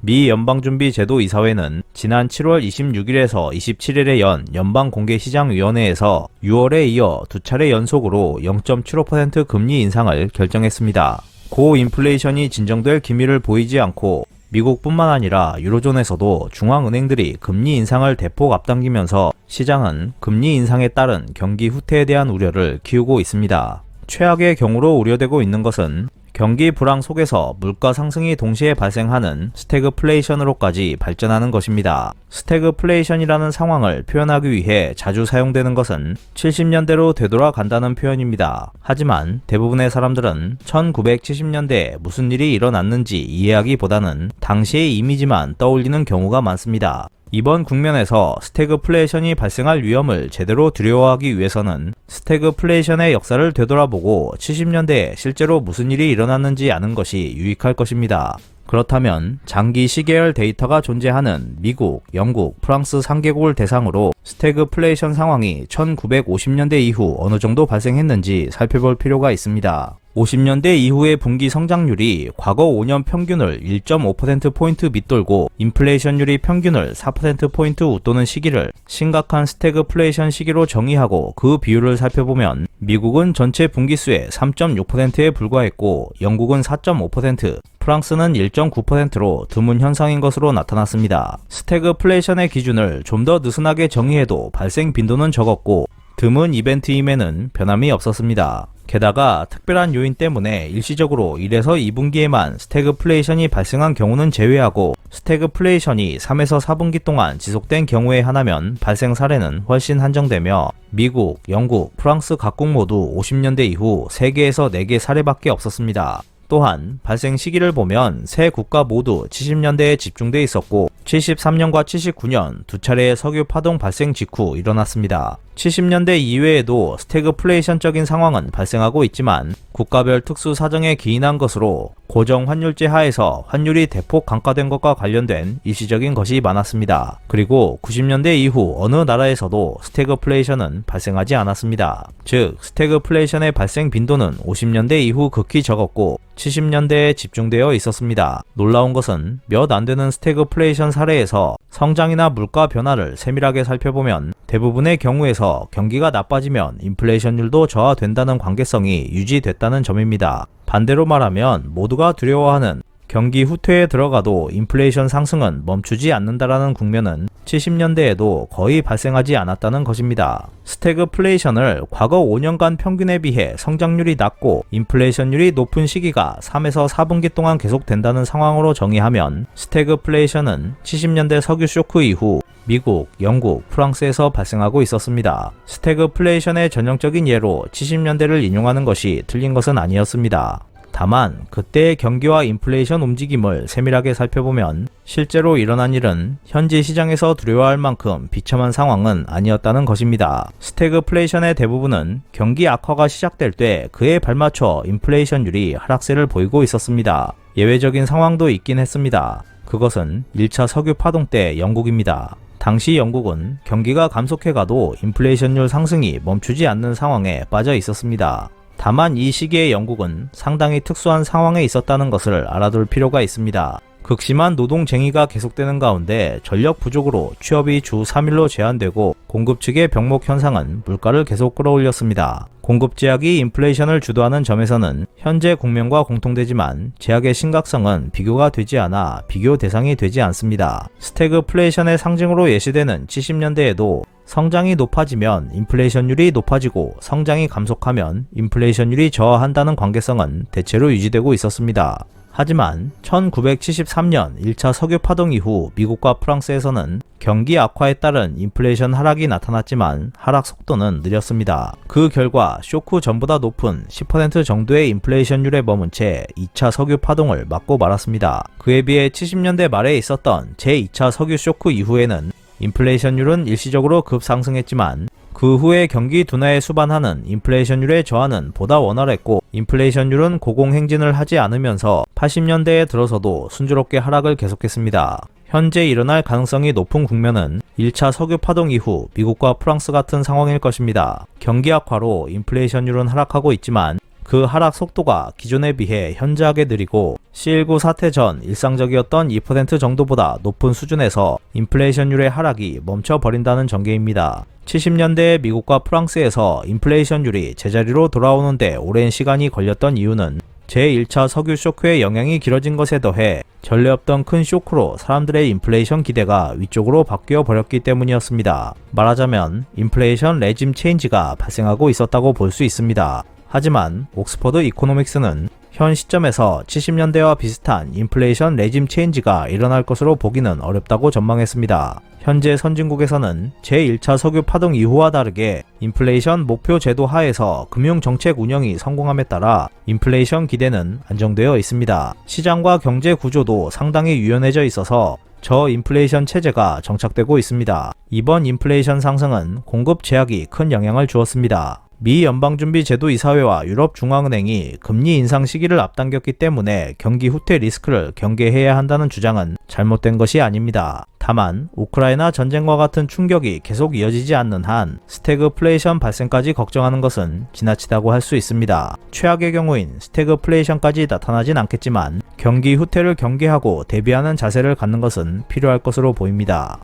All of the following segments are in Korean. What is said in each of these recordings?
미 연방준비제도 이사회는 지난 7월 26일에서 27일에 연 연방공개시장위원회에서 6월에 이어 두 차례 연속으로 0.75% 금리 인상을 결정했습니다. 고인플레이션이 진정될 기미를 보이지 않고 미국뿐만 아니라 유로존에서도 중앙은행들이 금리 인상을 대폭 앞당기면서 시장은 금리 인상에 따른 경기 후퇴에 대한 우려를 키우고 있습니다. 최악의 경우로 우려되고 있는 것은 경기 불황 속에서 물가 상승이 동시에 발생하는 스태그플레이션으로까지 발전하는 것입니다. 스태그플레이션이라는 상황을 표현하기 위해 자주 사용되는 것은 70년대로 되돌아간다는 표현입니다. 하지만 대부분의 사람들은 1970년대에 무슨 일이 일어났는지 이해하기보다는 당시의 이미지만 떠올리는 경우가 많습니다. 이번 국면에서 스태그플레이션이 발생할 위험을 제대로 두려워하기 위해서는 스태그플레이션의 역사를 되돌아보고 70년대에 실제로 무슨 일이 일어났는지 아는 것이 유익할 것입니다. 그렇다면 장기 시계열 데이터가 존재하는 미국, 영국, 프랑스 3개국을 대상으로 스태그플레이션 상황이 1950년대 이후 어느 정도 발생했는지 살펴볼 필요가 있습니다. 50년대 이후의 분기 성장률이 과거 5년 평균을 1.5%포인트 밑돌고 인플레이션율이 평균을 4%포인트 웃도는 시기를 심각한 스태그플레이션 시기로 정의하고 그 비율을 살펴보면 미국은 전체 분기수의 3.6%에 불과했고 영국은 4.5%, 프랑스는 1.9%로 드문 현상인 것으로 나타났습니다. 스태그플레이션의 기준을 좀 더 느슨하게 정의해도 발생 빈도는 적었고 드문 이벤트임에는 변함이 없었습니다. 게다가 특별한 요인 때문에 일시적으로 1에서 2분기에만 스태그플레이션이 발생한 경우는 제외하고 스태그플레이션이 3에서 4분기 동안 지속된 경우에 하나면 발생 사례는 훨씬 한정되며 미국, 영국, 프랑스 각국 모두 50년대 이후 3개에서 4개 사례밖에 없었습니다. 또한 발생 시기를 보면 세 국가 모두 70년대에 집중돼 있었고 73년과 79년 두 차례의 석유 파동 발생 직후 일어났습니다. 70년대 이외에도 스태그플레이션적인 상황은 발생하고 있지만 국가별 특수 사정에 기인한 것으로 고정 환율제 하에서 환율이 대폭 강화된 것과 관련된 일시적인 것이 많았습니다. 그리고 90년대 이후 어느 나라에서도 스태그플레이션은 발생하지 않았습니다. 즉 스태그플레이션의 발생 빈도는 50년대 이후 극히 적었고 70년대에 집중되어 있었습니다. 놀라운 것은 몇 안 되는 스태그플레이션 사례에서 성장이나 물가 변화를 세밀하게 살펴보면 대부분의 경우에서 경기가 나빠지면 인플레이션율도 저하된다는 관계성이 유지됐다는 점입니다. 반대로 말하면 모두가 두려워하는 경기 후퇴에 들어가도 인플레이션 상승은 멈추지 않는다라는 국면은 70년대에도 거의 발생하지 않았다는 것입니다. 스태그플레이션을 과거 5년간 평균에 비해 성장률이 낮고 인플레이션율이 높은 시기가 3에서 4분기 동안 계속된다는 상황으로 정의하면 스태그플레이션은 70년대 석유 쇼크 이후 미국, 영국, 프랑스에서 발생하고 있었습니다. 스태그플레이션의 전형적인 예로 70년대를 인용하는 것이 틀린 것은 아니었습니다. 다만 그때의 경기와 인플레이션 움직임을 세밀하게 살펴보면 실제로 일어난 일은 현지 시장에서 두려워할 만큼 비참한 상황은 아니었다는 것입니다. 스태그플레이션의 대부분은 경기 악화가 시작될 때 그에 발맞춰 인플레이션율이 하락세를 보이고 있었습니다. 예외적인 상황도 있긴 했습니다. 그것은 1차 석유 파동 때 영국입니다. 당시 영국은 경기가 감속해가도 인플레이션율 상승이 멈추지 않는 상황에 빠져 있었습니다. 다만 이 시기의 영국은 상당히 특수한 상황에 있었다는 것을 알아둘 필요가 있습니다. 극심한 노동쟁의가 계속되는 가운데 전력 부족으로 취업이 주 3일로 제한되고 공급 측의 병목 현상은 물가를 계속 끌어올렸습니다. 공급 제약이 인플레이션을 주도하는 점에서는 현재 국면과 공통되지만 제약의 심각성은 비교가 되지 않아 비교 대상이 되지 않습니다. 스태그플레이션의 상징으로 예시되는 70년대에도 성장이 높아지면 인플레이션율이 높아지고 성장이 감속하면 인플레이션율이 저하한다는 관계성은 대체로 유지되고 있었습니다. 하지만 1973년 1차 석유 파동 이후 미국과 프랑스에서는 경기 악화에 따른 인플레이션 하락이 나타났지만 하락 속도는 느렸습니다. 그 결과 쇼크 전보다 높은 10% 정도의 인플레이션율에 머문 채 2차 석유 파동을 맞고 말았습니다. 그에 비해 70년대 말에 있었던 제2차 석유 쇼크 이후에는 인플레이션율은 일시적으로 급상승했지만 그 후에 경기 둔화에 수반하는 인플레이션율의 저하는 보다 원활했고 인플레이션율은 고공행진을 하지 않으면서 80년대에 들어서도 순조롭게 하락을 계속했습니다. 현재 일어날 가능성이 높은 국면은 1차 석유 파동 이후 미국과 프랑스 같은 상황일 것입니다. 경기 악화로 인플레이션율은 하락하고 있지만 그 하락 속도가 기존에 비해 현저하게 느리고 C19 사태 전 일상적이었던 2% 정도보다 높은 수준에서 인플레이션율의 하락이 멈춰버린다는 전개입니다. 70년대에 미국과 프랑스에서 인플레이션율이 제자리로 돌아오는데 오랜 시간이 걸렸던 이유는 제1차 석유 쇼크의 영향이 길어진 것에 더해 전례 없던 큰 쇼크로 사람들의 인플레이션 기대가 위쪽으로 바뀌어 버렸기 때문이었습니다. 말하자면 인플레이션 레짐 체인지가 발생하고 있었다고 볼 수 있습니다. 하지만 옥스퍼드 이코노믹스는 현 시점에서 70년대와 비슷한 인플레이션 레짐 체인지가 일어날 것으로 보기는 어렵다고 전망했습니다. 현재 선진국에서는 제1차 석유 파동 이후와 다르게 인플레이션 목표 제도 하에서 금융정책 운영이 성공함에 따라 인플레이션 기대는 안정되어 있습니다. 시장과 경제 구조도 상당히 유연해져 있어서 저인플레이션 체제가 정착되고 있습니다. 이번 인플레이션 상승은 공급 제약이 큰 영향을 주었습니다. 미 연방준비제도이사회와 유럽중앙은행이 금리 인상 시기를 앞당겼기 때문에 경기 후퇴 리스크를 경계해야 한다는 주장은 잘못된 것이 아닙니다. 다만 우크라이나 전쟁과 같은 충격이 계속 이어지지 않는 한 스태그플레이션 발생까지 걱정하는 것은 지나치다고 할 수 있습니다. 최악의 경우인 스태그플레이션까지 나타나진 않겠지만 경기 후퇴를 경계하고 대비하는 자세를 갖는 것은 필요할 것으로 보입니다.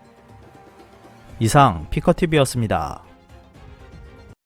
이상 피커TV였습니다.